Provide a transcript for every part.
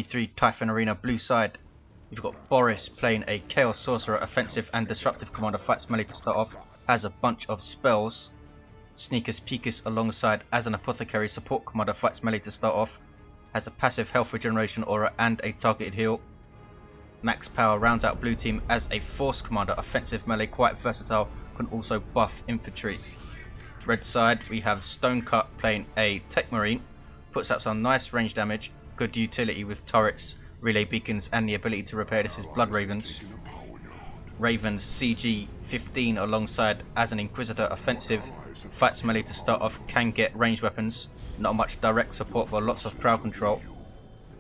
Stonecut3 Typhon Arena blue side. You've got Boris playing a Chaos Sorcerer, offensive and disruptive commander, fights melee to start off, has a bunch of spells. Sneakus Peekus alongside as an Apothecary, support commander, fights melee to start off, has a passive health regeneration aura and a targeted heal. Max power rounds out blue team as a force commander, offensive melee, quite versatile, can also buff infantry. Red side we have Stonecut playing a Techmarine, puts out some nice range damage, good utility with turrets, relay beacons and the ability to repair. This is Blood Ravens. RavensCG15 alongside as an Inquisitor, offensive, fights melee to start off, can get ranged weapons, not much direct support but lots of crowd control.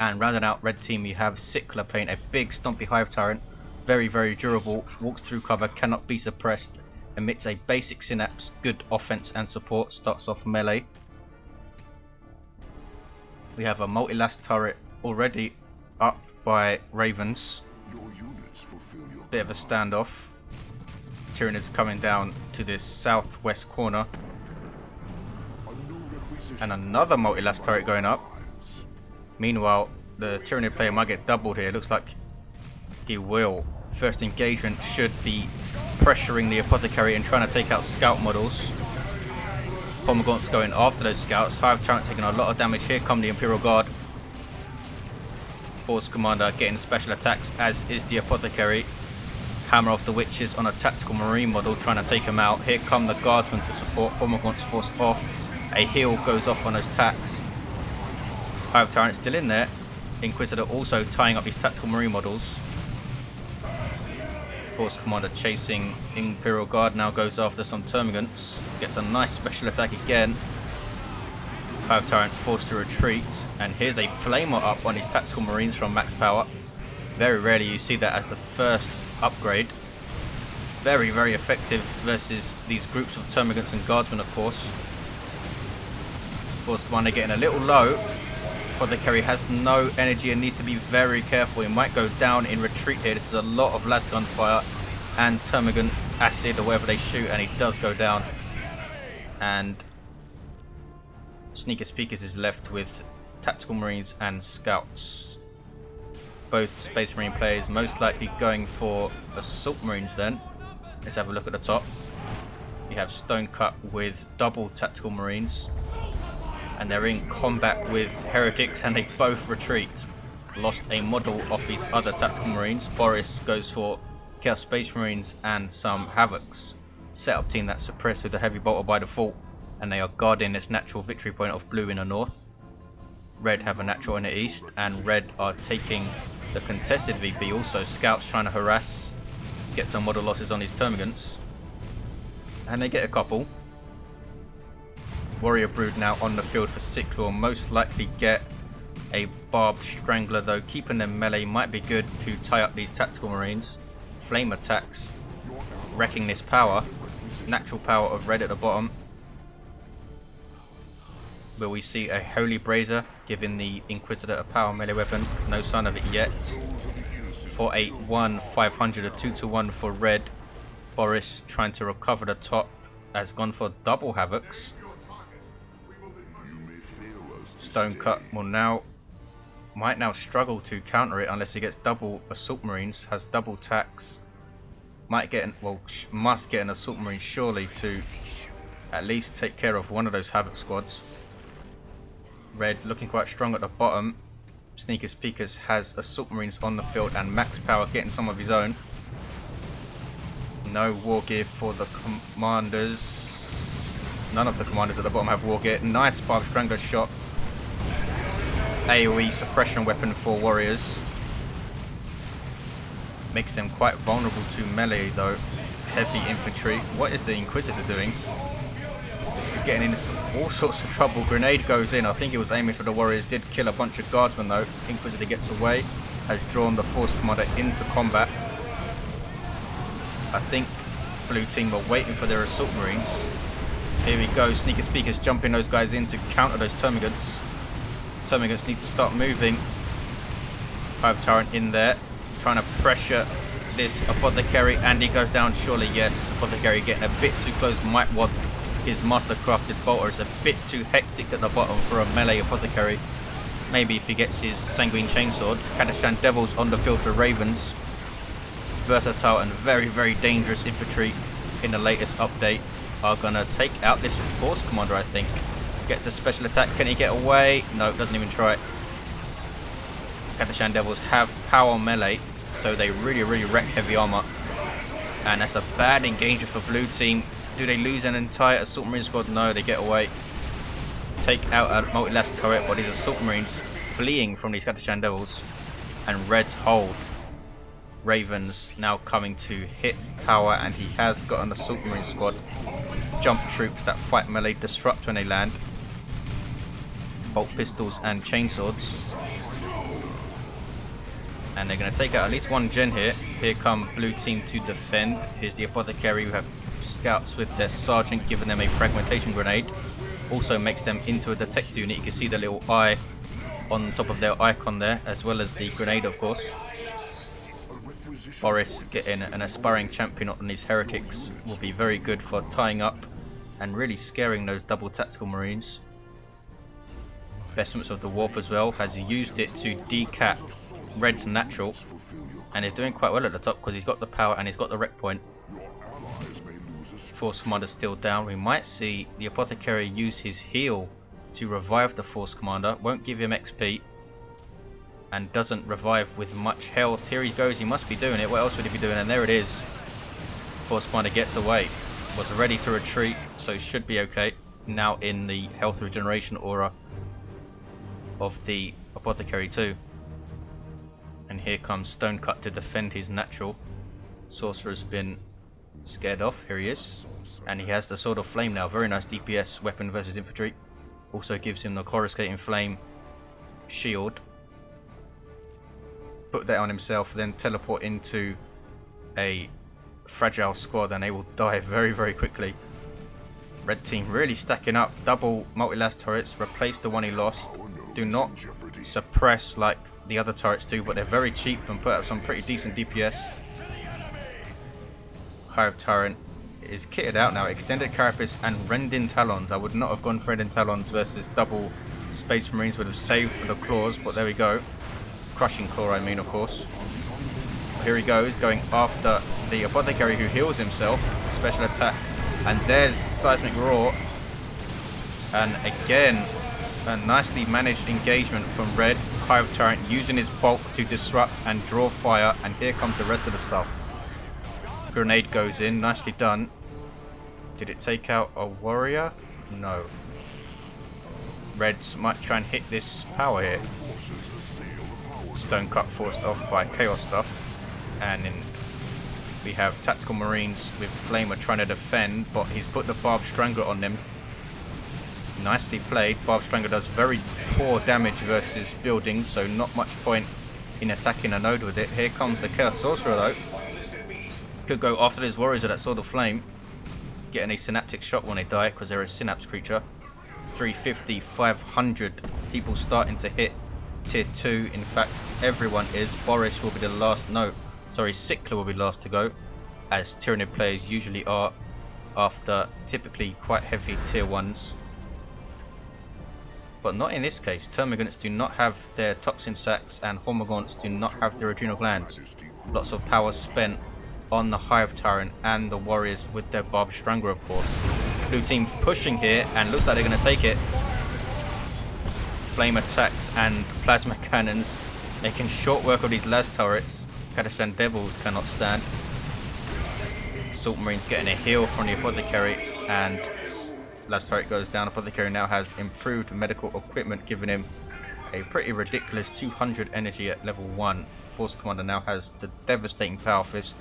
And rounding out red team you have Sickler playing a big stompy Hive Tyrant, very durable, walks through cover, cannot be suppressed, emits a basic synapse, good offense and support, starts off melee. We have a multi-last turret already up by Ravens. Bit of a standoff. Tyranids coming down to this southwest corner. And another multi-last turret going up. Meanwhile, the Tyranid player might get doubled here. Looks like he will. First engagement should be pressuring the Apothecary and trying to take out scout models. Pomegranat's going after those scouts. Hive Tyrant taking a lot of damage. Here come the Imperial Guard. Force Commander getting special attacks, as is the Apothecary. Hammer of the Witches on a tactical marine model trying to take him out. Here come the Guardsmen to support. Pomegranat's forced off. A heal goes off on those attacks. Hive Tyrant still in there. Inquisitor also tying up his tactical marine models. Force Commander chasing Imperial Guard, now goes after some Termagants. Gets a nice special attack again. Hive Tyrant forced to retreat, and here's a Flamer up on his tactical marines from max power. Very rarely you see that as the first upgrade. Very effective versus these groups of Termagants and Guardsmen, of course. Force Commander getting a little low. Apothecary has no energy and needs to be very careful. He might go down in retreat here. This is a lot of las gunfire and Termagant acid or whatever they shoot, and he does go down. And Sneakus Peekus is left with tactical marines and scouts. Both space marine players most likely going for assault marines then. Let's have a look at the top. You have Stonecut with double tactical marines, and they're in combat with heretics and they both retreat. Lost a model off his other tactical marines. Boris goes for Chaos Space Marines and some Havocs. Setup team that's suppressed with a heavy bolter by default, and they are guarding this natural victory point of blue in the north. Red have a natural in the east, and red are taking the contested VP. Also scouts trying to harass, get some model losses on these Termagants, and they get a couple. Warrior Brood now on the field for Sickler, will most likely get a Barbed Strangler, though keeping them melee might be good to tie up these tactical marines. Flame attacks, wrecking this power. Natural power of red at the bottom. Will we see a Holy Brazier giving the Inquisitor a power melee weapon? No sign of it yet. 481, 500, a 2-1 for red. Boris trying to recover the top, has gone for double Havocs. Stonecut might now struggle to counter it unless he gets double assault marines, has double tax. Must get an assault marine surely to at least take care of one of those Havoc squads. Red looking quite strong at the bottom. Sneakus Peekus has assault marines on the field and max power, getting some of his own. No war gear for the commanders. None of the commanders at the bottom have war gear. Nice Barbed Strangler shot. AoE suppression weapon for warriors. Makes them quite vulnerable to melee though. Heavy infantry. What is the Inquisitor doing? He's getting into all sorts of trouble. Grenade goes in. I think he was aiming for the warriors. Did kill a bunch of guardsmen though. Inquisitor gets away. Has drawn the Force Commander into combat. I think blue team were waiting for their assault marines. Here we go. Sneakus Peekus jumping those guys in to counter those Termagants. Termagants need to start moving. Hive Tyrant in there, trying to pressure this Apothecary, and he goes down surely. Yes, Apothecary getting a bit too close. Might want his mastercrafted bolter. Is a bit too hectic at the bottom for a melee Apothecary. Maybe if he gets his Sanguine Chainsword. Kadashan Devils on the field for Ravens. Versatile and very, very dangerous infantry in the latest update are gonna take out this Force Commander, I think. Gets a special attack. Can he get away? No, doesn't even try it. Kadashan Devils have power melee, so they really, really wreck heavy armor. And that's a bad engagement for blue team. Do they lose an entire Assault Marine squad? No, they get away. Take out a multi-last turret, but these Assault Marines fleeing from these Kadashan Devils. And Reds hold. Ravens now coming to hit power, and he has got an Assault Marine squad. Jump troops that fight melee, disrupt when they land. Bolt pistols and chainswords. And they're going to take out at least one gen here. Here come blue team to defend. Here's the Apothecary who have scouts with their sergeant giving them a fragmentation grenade. Also makes them into a detector unit. You can see the little eye on top of their icon there, as well as the grenade, of course. Boris getting an aspiring champion on these heretics will be very good for tying up and really scaring those double tactical marines. Vestments of the Warp as well has used it to decap Red's natural, and is doing quite well at the top because he's got the power and he's got the rec point. Force Commander still down. We might see the Apothecary use his heal to revive the Force Commander. Won't give him XP and doesn't revive with much health. Here he goes, he must be doing it. What else would he be doing? And there it is. Force Commander gets away. Was ready to retreat, so should be okay. Now in the health regeneration aura of the Apothecary too. And here comes Stonecut to defend his natural. Sorcerer's been scared off. Here he is. And he has the Sword of Flame now. Very nice DPS weapon versus infantry. Also gives him the Coruscating Flame shield. Put that on himself, then teleport into a fragile squad and they will die very, very quickly. Red team really stacking up. Double multi-last turrets. Replace the one he lost. Do not suppress like the other turrets do, but they're very cheap and put up some pretty decent DPS. Hive Tyrant is kitted out now. Extended Carapace and Rending Talons. I would not have gone for Rending Talons versus double Space Marines. Would have saved for the claws, but there we go. Crushing Claw, I mean, of course. Here he goes, going after the Apothecary who heals himself. Special attack. And there's Seismic Roar. And again, a nicely managed engagement from Red. Hive Tyrant using his bulk to disrupt and draw fire. And here comes the rest of the stuff. Grenade goes in, nicely done. Did it take out a warrior? No. Reds might try and hit this power here. Stonecut forced off by Chaos stuff. And then we have Tactical Marines with Flamer trying to defend, but he's put the Barbed Strangler on them. Nicely played. Barbed Strangler does very poor damage versus buildings, so not much point in attacking a node with it. Here comes the Chaos Sorcerer though. Could go after these warriors with that Sword of Flame. Getting a synaptic shot when they die because they're a synapse creature. 350, 500 people starting to hit tier 2. In fact, everyone is. Boris will be the last. No, sorry, Sickler will be last to go, as Tyranid players usually are after typically quite heavy tier 1s. But not in this case. Termagants do not have their toxin sacs and Hormagaunts do not have their adrenal glands. Lots of power spent on the Hive Tyrant and the warriors with their Barbed Strangler, of course. Blue team pushing here and looks like they're going to take it. Flame attacks and plasma cannons making short work of these las turrets. Kadashan Devils cannot stand. Assault Marines getting a heal from the Apothecary, and las turret goes down. Apothecary now has improved medical equipment, giving him a pretty ridiculous 200 energy at level 1. Force Commander now has the devastating Power Fist.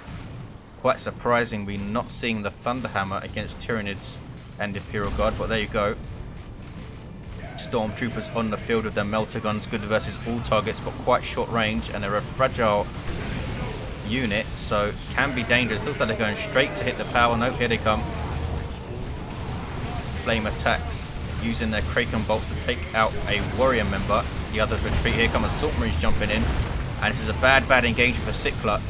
Quite surprising we're not seeing the Thunderhammer against Tyranids and Imperial Guard, but there you go. Stormtroopers on the field with their melter guns, good versus all targets, but quite short range, and they're a fragile unit, so can be dangerous. Looks like they're going straight to hit the power. Nope, here they come. Flame attacks using their Kraken bolts to take out a warrior member. The others retreat. Here come Assault Marines jumping in, and this is a bad engagement for Sickler.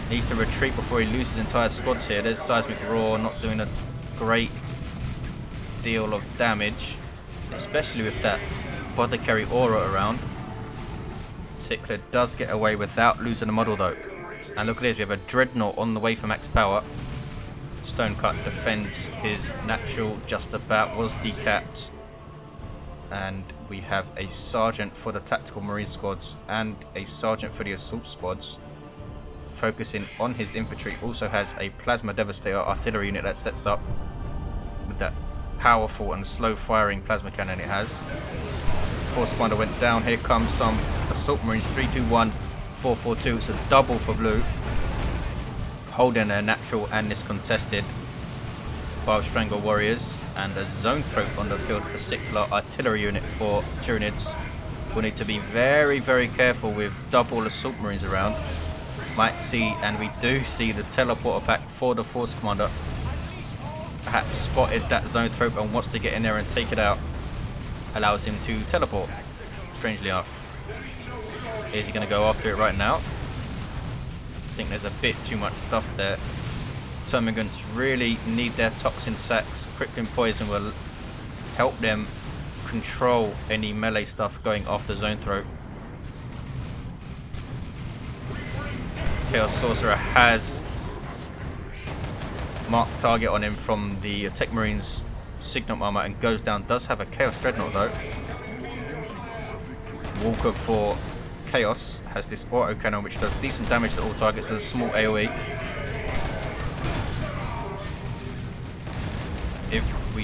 Needs to retreat before he loses entire squads here. There's Seismic Roar, not doing a great deal of damage, especially with that Apothecary aura around. Sickler does get away without losing a model though. And look at this, we have a Dreadnought on the way for max power. Stonecut defends his natural just about, was decapped. And we have a Sergeant for the Tactical Marine squads and a Sergeant for the Assault squads. Focusing on his infantry, also has a Plasma Devastator artillery unit that sets up with that powerful and slow firing plasma cannon it has. Force Commander went down, here comes some Assault Marines, 321, 442, it's a double for blue. Holding their natural and this contested. Barbed Strangle Warriors and a Zone Throat on the field for Sickler artillery unit for Tyranids. We'll need to be very careful with double Assault Marines around. Might see, and we do see, the teleporter pack for the Force Commander. Perhaps spotted that Zone Throat and wants to get in there and take it out. Allows him to teleport, strangely enough. Is he going to go after it right now? I think there's a bit too much stuff there. Termagants really need their toxin sacks. Crippling Poison will help them control any melee stuff going after Zone Throat. Chaos Sorcerer has marked target on him from the Techmarine's Signal armor and goes down. Does have a Chaos Dreadnought though. Walker for Chaos has this auto cannon which does decent damage to all targets with a small AoE. If we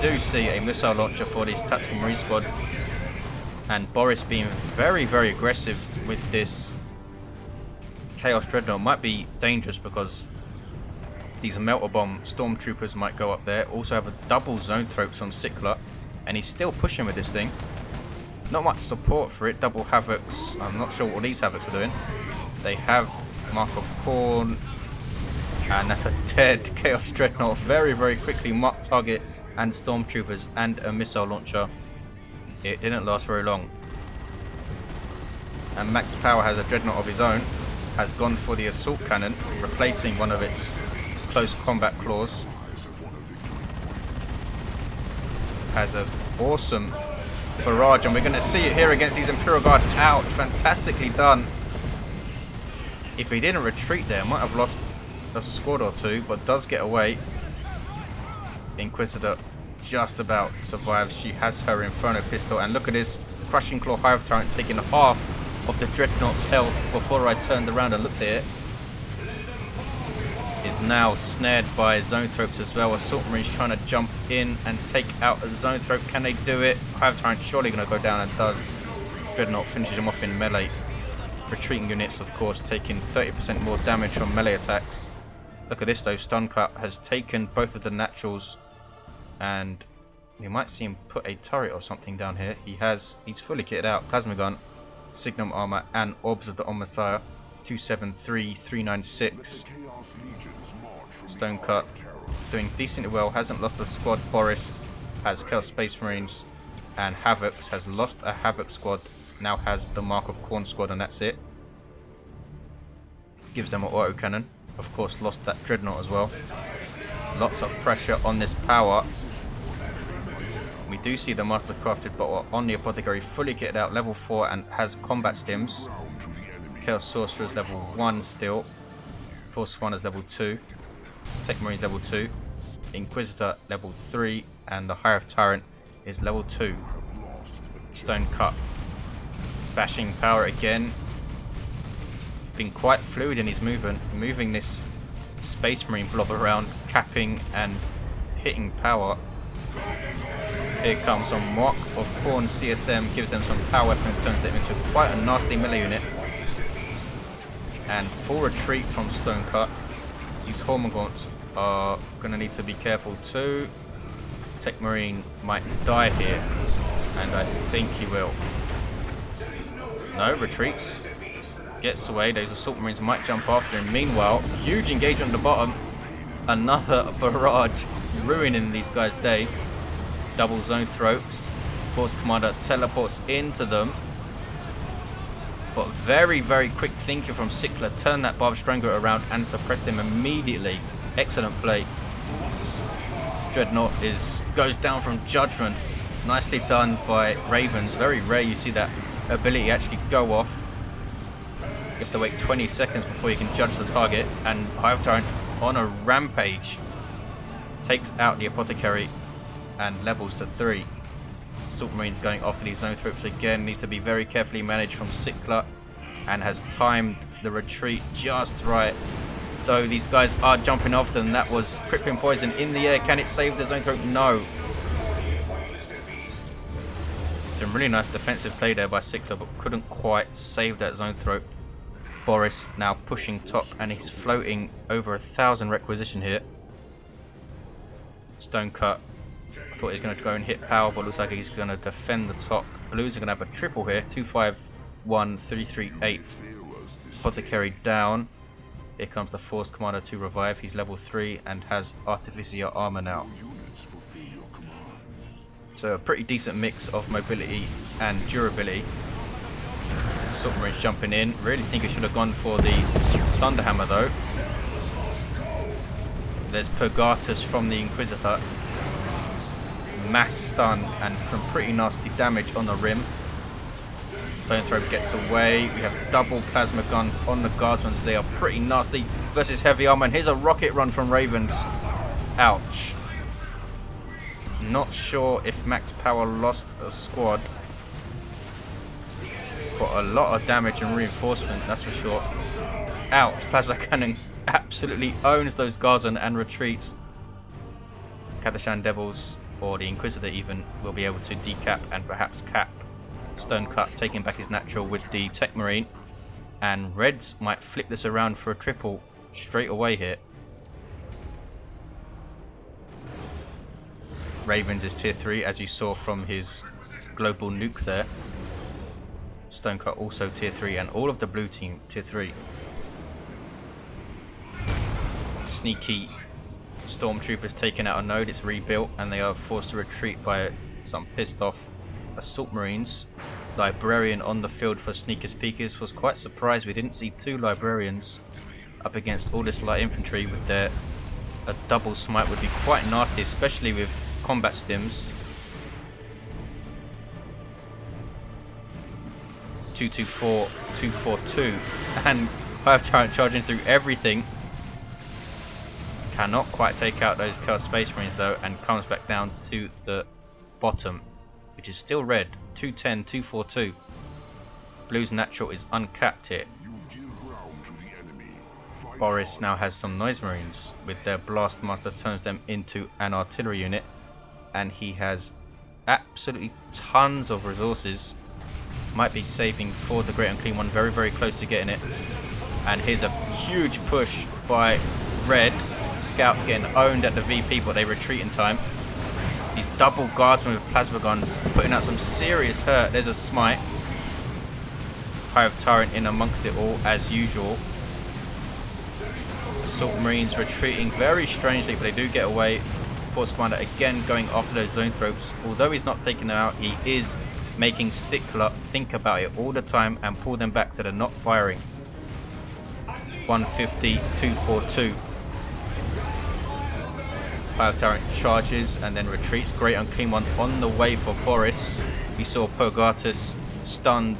do see a missile launcher for this Tactical Marine squad, and Boris being very aggressive with this Chaos Dreadnought might be dangerous because these Melter Bomb Stormtroopers might go up there. Also have a double Zone Throats on Sickler, and he's still pushing with this thing. Not much support for it. Double Havocs. I'm not sure what these Havocs are doing. They have Mark of Khorne, and that's a dead Chaos Dreadnought. Very quickly marked target and Stormtroopers and a missile launcher. It didn't last very long. And Max Power has a Dreadnought of his own. Has gone for the Assault Cannon, replacing one of its close combat claws. Has an awesome barrage, and we're going to see it here against these Imperial Guard. Ouch, fantastically done. If he didn't retreat there, might have lost a squad or two, but does get away. Inquisitor just about survives. She has her Inferno pistol, and look at this Crushing Claw Hive Tyrant taking half of the Dreadnought's health before I turned around and looked at it. Is now snared by Zone Throats as well. Assault Marines trying to jump in and take out a Zone Throat. Can they do it? Hive Tyrant surely going to go down, and does. Dreadnought finishes him off in melee. Retreating units, of course, taking 30% more damage from melee attacks. Look at this though, Stonecut has taken both of the naturals, and we might see him put a turret or something down here. He's fully kitted out. Plasma gun, Signum armor, and Orbs of the Omnissiah. 273, 396. Stonecut doing decently well, hasn't lost a squad. Boris has Chaos Space Marines, and Havocs has lost a Havoc squad, now has the Mark of Khorne squad, and that's it. Gives them an autocannon. Of course, lost that Dreadnought as well. Lots of pressure on this power. We do see the Mastercrafted bottle on the Apothecary, fully kitted out, level 4, and has combat stims. Chaos Sorcerer is level 1 still. Force One is level 2. Techmarine is level 2. Inquisitor level 3, and the Hive Tyrant is level 2. Stonecut bashing power again. Been quite fluid in his movement, moving this Space Marine blob around, capping and hitting power. Here comes some Mark of Khorne CSM, gives them some power weapons, turns them into quite a nasty melee unit. And full retreat from Stonecut. These Hormagaunts are going to need to be careful too. Techmarine might die here, and I think he will. No, retreats. Gets away. Those Assault Marines might jump after him. Meanwhile, huge engagement on the bottom. Another barrage ruining these guys' day. Double Zone Throats. Force Commander teleports into them. But very quick thinking from Sickler. Turned that Barbed Strangler around and suppressed him immediately. Excellent play. Dreadnought goes down from Judgment. Nicely done by Ravens. Very rare you see that ability actually go off. You have to wait 20 seconds before you can judge the target, and Hive Tyrant on a rampage takes out the Apothecary and levels to 3. Assault Marines going after these zone throats again, needs to be very carefully managed from Sickler, and has timed the retreat just right. Though these guys are jumping off them, that was crippling poison in the air. Can it save the zone throat? No. Some really nice defensive play there by Sickler, but couldn't quite save that zone throat. Boris now pushing top, and he's floating over 1,000 requisition here. Stonecut, I thought he was going to go and hit power, but looks like he's going to defend the top. Blues are going to have a triple here. 2-5-1, 3-3-8. Apothecary down. Here comes the Force Commander to revive. He's level 3 and has Artificier armor now. So a pretty decent mix of mobility and durability. Submarines jumping in. Really think he should have gone for the Thunderhammer though. There's Purgatus from the Inquisitor. Mass stun and some pretty nasty damage on the rim. Zone Throat gets away. We have double plasma guns on the guardsmen, so they are pretty nasty versus heavy armor. And here's a rocket run from Ravens. Ouch. Not sure if Max Power lost a squad. Got a lot of damage and reinforcement, that's for sure. Ouch. Plasma cannon absolutely owns those guardsmen and retreats. Kadashan Devils, or the Inquisitor even, will be able to decap and perhaps cap Stonecut, taking back his natural with the Techmarine. And Reds might flip this around for a triple straight away here. Ravens is tier 3, as you saw from his global nuke there. Stonecut also tier 3, and all of the blue team tier 3. Sneaky Stormtroopers taken out a node, it's rebuilt, and they are forced to retreat by some pissed off Assault Marines. Librarian on the field for Sneakus Peekus. Was quite surprised we didn't see 2 Librarians up against all this light infantry. With a double smite would be quite nasty, especially with combat stims. 224, 242, and Hive Tyrant charging through everything. Cannot quite take out those Chaos Space Marines though, and comes back down to the bottom, which is still red. 210, 242. Blue's natural is uncapped here. Boris now has some Noise Marines. With their Blast Master turns them into an artillery unit, and he has absolutely tons of resources. Might be saving for the Great Unclean One, very very close to getting it. And here's a huge push by Red. Scouts getting owned at the VP, but they retreat in time. These double guardsmen with plasma guns putting out some serious hurt. There's a smite. Hive Tyrant in amongst it all as usual. Assault Marines retreating very strangely, but they do get away. Force Commander again going after those zone throats. Although he's not taking them out, he is making Stickler think about it all the time and pull them back so they're not firing. 150, 242. Hive Tyrant charges and then retreats. Great Unclean One on the way for Boris. We saw Purgatus stunned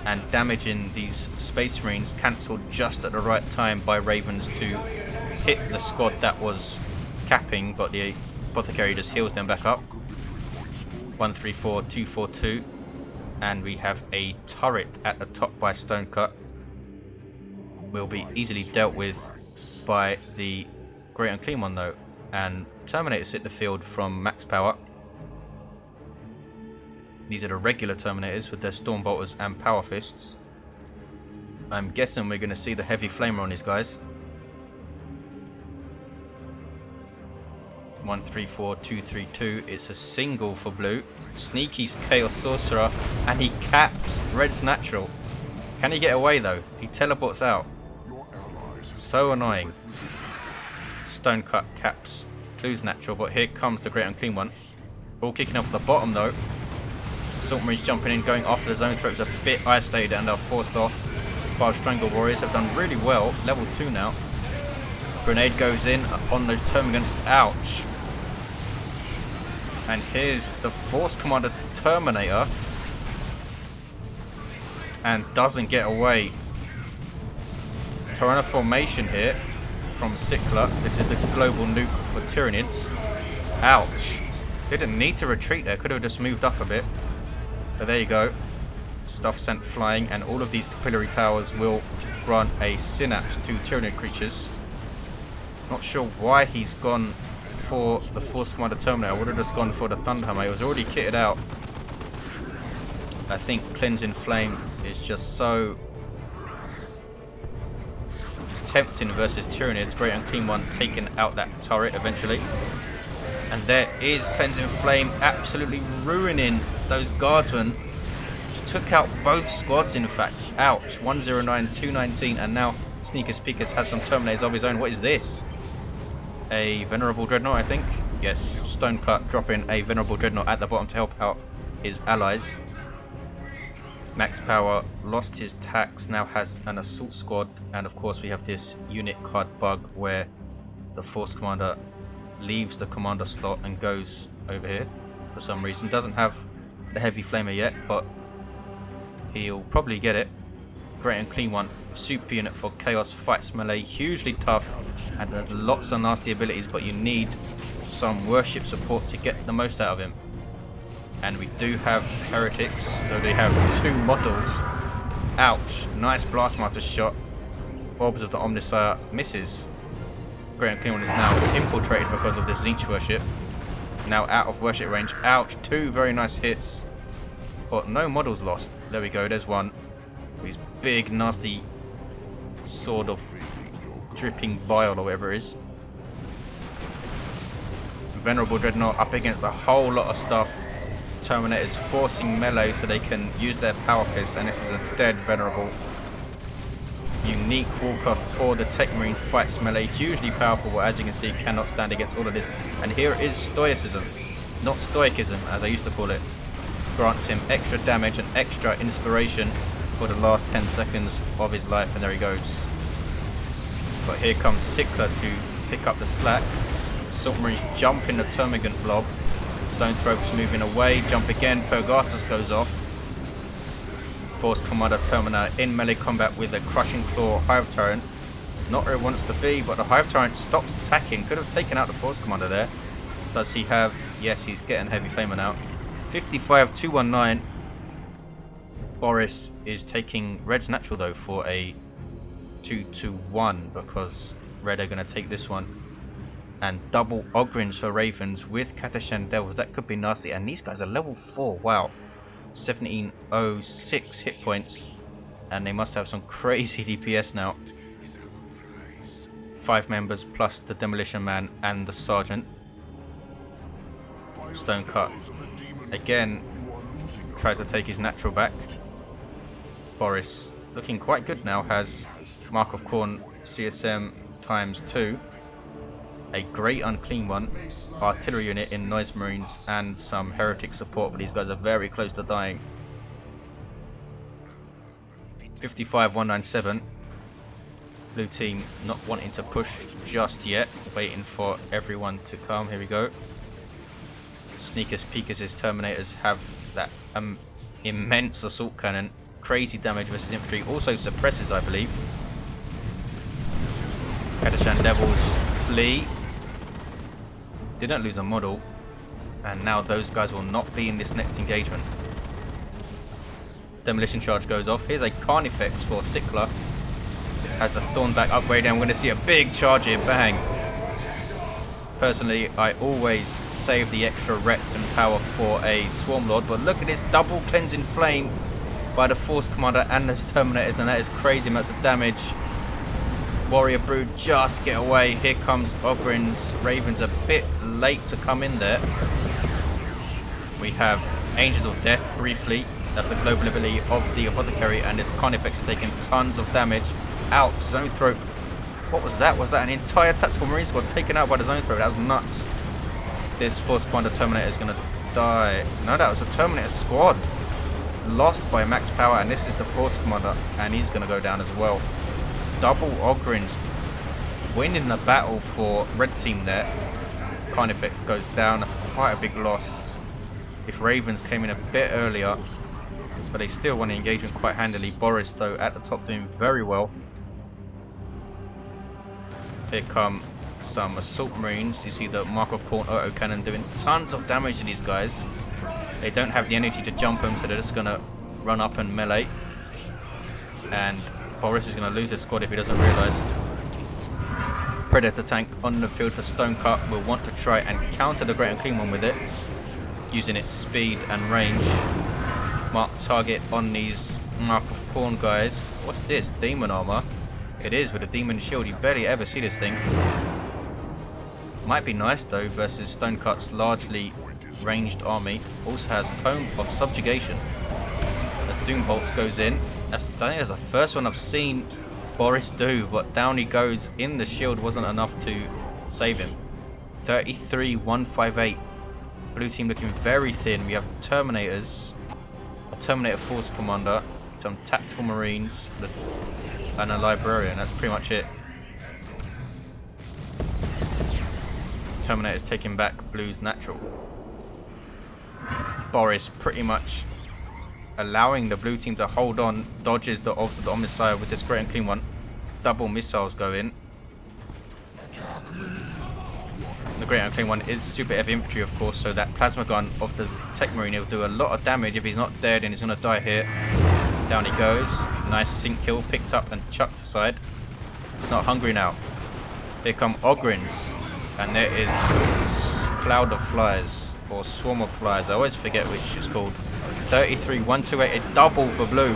and damaging these Space Marines, cancelled just at the right time by Ravens to hit the squad that was capping, but the Apothecary just heals them back up. 134, 242, and we have a turret at the top by Stonecut. Will be easily dealt with by the Great Unclean One though, and Terminators hit the field from max power. These are the regular Terminators with their Stormbolters and Power Fists. I'm guessing we're going to see the Heavy Flamer on these guys. 134, 232. It's a single for blue. Sneaky's Chaos Sorcerer, and he caps Red's natural. Can he get away though? He teleports out. So annoying. Stonecut caps blue's natural, but here comes the Great Unclean One. All kicking off the bottom though. Assault Marines jumping in, going after the zone throats, a bit isolated and are forced off. 5 Strangle Warriors have done really well. Level 2 now. Grenade goes in on those termagants. Ouch. And here's the Force Commander Terminator. And doesn't get away. Tyrant formation here from Sickler. This is the global nuke for Tyranids. Ouch. Didn't need to retreat there. Could have just moved up a bit. But there you go. Stuff sent flying. And all of these capillary towers will grant a synapse to Tyranid creatures. Not sure why he's gone for the Force Commander Terminator. I would have just gone for the Thunderhammer. It was already kitted out. I think Cleansing Flame is just so tempting versus Tyranids. Great Unclean One taking out that turret eventually. And there is Cleansing Flame absolutely ruining those guardsmen. Took out both squads in fact. Ouch. 109, 219, and now Sneakus Peekus has some Terminators of his own. What is this? A Venerable Dreadnought, I think? Yes, Stonecut dropping a Venerable Dreadnought at the bottom to help out his allies. Max Power lost his tax, now has an Assault Squad, and of course we have this unit card bug where the Force Commander leaves the Commander slot and goes over here for some reason. Doesn't have the Heavy Flamer yet, but he'll probably get it. Great and Clean One, super unit for Chaos, fights melee, hugely tough and has lots of nasty abilities, but you need some worship support to get the most out of him. And we do have Heretics, though they have 2 models. Ouch, nice Blastmaster shot. Orbs of the Omnissiah misses. Great and Clean One is now infiltrated because of the Tzeentch worship. Now out of worship range. Ouch, 2 very nice hits, but no models lost. There we go, there's one. His big nasty sword of dripping bile or whatever it is. Venerable Dreadnought up against a whole lot of stuff. Terminators forcing melee so they can use their power fists, and this is a dead Venerable. Unique Walker for the Techmarines, fights melee, hugely powerful, but as you can see cannot stand against all of this. And here is Stoicism, not Stoicism as I used to call it. Grants him extra damage and extra inspiration for the last 10 seconds of his life, and there he goes. But here comes Sickler to pick up the slack. Submarines jump in the Termagant blob. Zoanthrope's moving away, jump again, Purgatus goes off. Force Commander Terminator in melee combat with a Crushing Claw Hive Tyrant. Not where it wants to be, but the Hive Tyrant stops attacking. Could have taken out the Force Commander there. Does he have? Yes, he's getting Heavy Flamer now. 55-219. Boris is taking Red's natural though for a 2-1 because Red are going to take this one. And double Ogryns for Ravens with Katashan Devils. That could be nasty. And these guys are level 4. Wow. 1706 hit points. And they must have some crazy DPS now. 5 members plus the Demolition Man and the Sergeant. Stonecut again tries to take his natural back. Boris looking quite good now. Has Mark of Khorne CSM ×2. A Great Unclean One, artillery unit in Noise Marines, and some Heretic support, but these guys are very close to dying. 55-197. Blue team not wanting to push just yet, waiting for everyone to come. Here we go. Sneakus Peekus' Terminators have that immense assault cannon, crazy damage versus infantry, also suppresses I believe. Katashan Devils flee. Didn't lose a model, and now those guys will not be in this next engagement. Demolition charge goes off. Here's a Carnifex for Sickler. Has a Thornback upgrade, and we're going to see a big charge here. Bang! Personally, I always save the extra rep and power for a Swarmlord, but look at this double Cleansing Flame by the Force Commander and those Terminators, and that is crazy amounts of damage. Warrior Brood just get away. Here comes Ogryns. Ravens a bit late to come in there. We have Angels of Death briefly. That's the global ability of the Apothecary, and this Carnifex is taking tons of damage. Out. Zoanthrope. What was that? Was that an entire Tactical Marine squad taken out by the Zoanthrope? That was nuts. This Force Commander Terminator is going to die. No, that was a Terminator squad. Lost by max power, and this is the Force Commander, and he's going to go down as well. Double Ogryns winning the battle for red team there. Carnifex goes down. That's quite a big loss. If Ravens came in a bit earlier, but they still won the engagement quite handily. Boris though at the top doing very well. Here come some Assault Marines. You see the Mark of Pawn autocannon doing tons of damage to these guys. They don't have the energy to jump them, so they're just gonna run up and melee. And Boris is gonna lose his squad if he doesn't realise. Predator tank on the field for Stonecut will want to try and counter the Great Unclean One with it, using its speed and range. Mark target on these Mark of Pawn guys. What's this? Demon armor? It is, with a demon shield. You barely ever see this thing. Might be nice though versus Stonecut's largely ranged army. Also has Tome of Subjugation. The Doom Bolts goes in. I think that's the first one I've seen Boris do, but down he goes in the shield. Wasn't enough to save him. 33-158. Blue team looking very thin. We have Terminators, a Terminator Force Commander, some Tactical Marines, and a Librarian. That's pretty much it. Terminator's taking back Blue's natural. Boris pretty much allowing the blue team to hold on, dodges the obs of the Omnissiah with this Great and Clean One. Double missiles go in. The Great and Clean One is super heavy infantry, of course, so that plasma gun of the Techmarine will do a lot of damage. If he's not dead, and he's going to die here. Down he goes. Nice sync kill, picked up and chucked aside. He's not hungry now. Here come Ogrins, and there is Cloud of Flies, or Swarm of Flies. I always forget which it's called. 33-128, a double for Blue.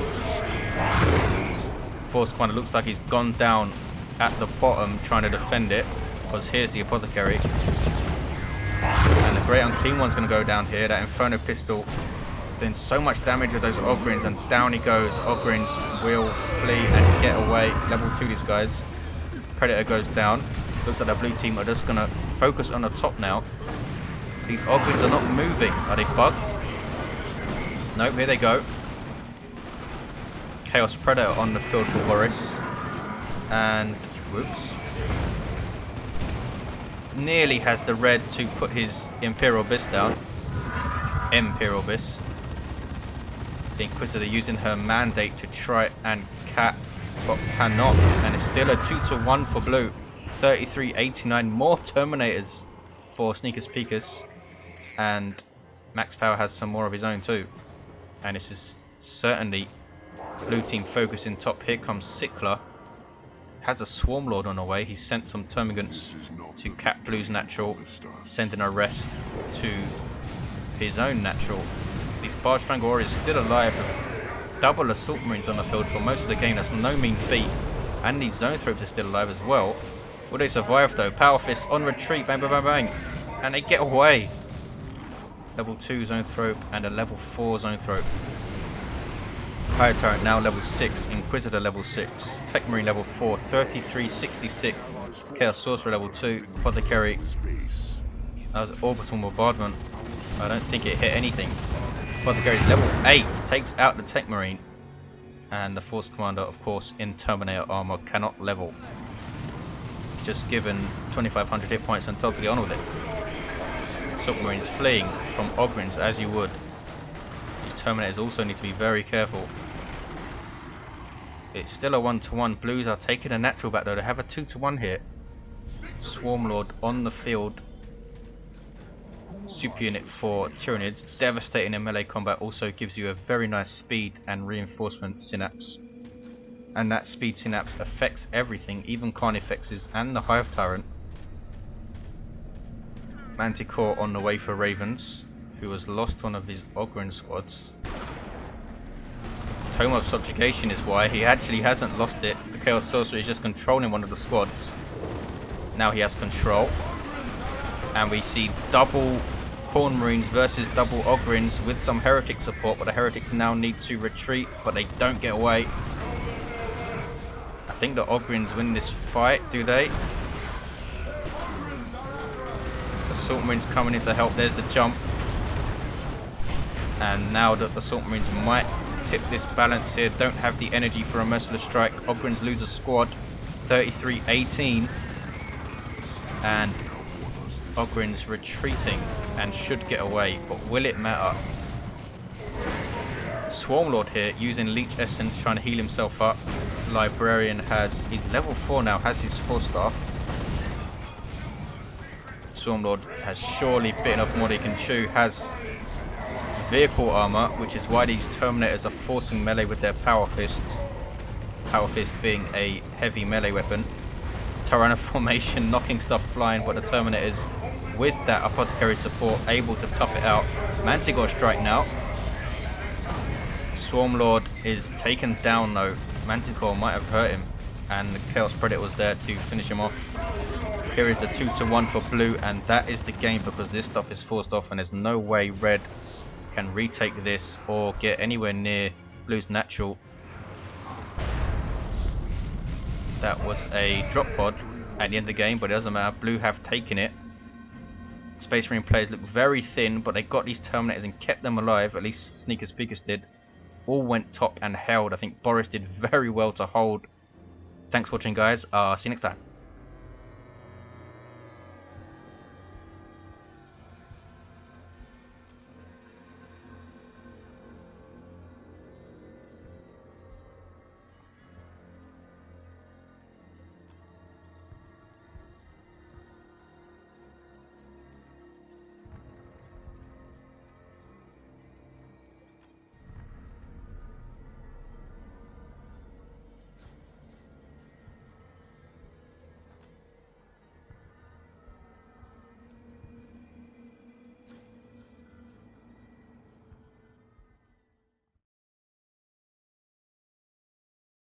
Force Commander looks like he's gone down at the bottom trying to defend it, because here's the Apothecary. And the Great Unclean One's going to go down here. That Inferno Pistol doing so much damage with those Ogrins, and down he goes. Ogrins will flee and get away. Level 2 these guys. Predator goes down. Looks like the blue team are just going to focus on the top now. These Ogrins are not moving. Are they bugged? Nope, here they go. Chaos Predator on the field for Boris. And, whoops. Nearly has the red to put his Imperial Bis down. Imperial Bis. The Inquisitor using her mandate to try and cap, but cannot. And it's still a 2-1 for Blue. 33-89. More Terminators for Sneakus Peekus. And Max Power has some more of his own too. And this is certainly blue team focusing top. Here comes Sickler. Has a Swarm Lord on the way. He sent some Termagants to cap Blue's natural, sending a rest to his own natural. These Barge Strangle Warriors still alive with double Assault Marines on the field for most of the game. That's no mean feat. And these Zoanthropes are still alive as well. Will they survive though? Power Fist on retreat, bang bang bang bang. And they get away. Level 2 Zoanthrope and a level 4 Zoanthrope. Higher Tyrant now level 6, Inquisitor level 6, Techmarine level 4, 33-66, Chaos Sorcerer level 2, Apothecary. That was Orbital Bombardment. I don't think it hit anything. Apothecary's level 8, takes out the Techmarine. And the Force Commander, of course, in Terminator armor, cannot level. Just given 2500 hit points and told to get on with it. Assault Marines fleeing from Ogrins as you would. These Terminators also need to be very careful. It's still a 1-1. Blues are taking a natural back though. They have a 2-1 here. Swarm Lord on the field. Super unit for Tyranids. Devastating in melee combat. Also gives you a very nice speed and reinforcement synapse. And that speed synapse affects everything, even Carnifexes and the Hive Tyrant. Manticore on the way for Ravens, who has lost one of his Ogren squads. Tome of Subjugation is why. He actually hasn't lost it. The Chaos Sorcerer is just controlling one of the squads. Now he has control. And we see double Corn Marines versus double Ogrins with some Heretic support, but the Heretics now need to retreat, but they don't get away. I think the Ogrins win this fight, do they? Assault Marines coming in to help. There's the jump. And now that the Assault Marines might tip this balance here, don't have the energy for a merciless strike. Ogrins lose a squad. 33-18. And Ogren's retreating and should get away, but will it matter? Swarmlord here using Leech Essence, trying to heal himself up. Librarian he's level 4 now, has his 4-staff. Swarmlord has surely bitten off more than he can chew, has vehicle armor, which is why these Terminators are forcing melee with their Power Fists. Power Fist being a heavy melee weapon. Tyrant formation knocking stuff flying, but the Terminators with that Apothecary support able to tough it out. Manticore strike now. Swarmlord is taken down though. Manticore might have hurt him, and the Chaos Predator was there to finish him off. Here is the 2-1 for blue, and that is the game because this stuff is forced off and there's no way red can retake this or get anywhere near blue's natural. That was a drop pod at the end of the game, but it doesn't matter. Blue have taken it. Space Marine players look very thin, but they got these Terminators and kept them alive. At least Sneakus Peekus did. All went top and held. I think Boris did very well to hold. Thanks for watching, guys. See you next time.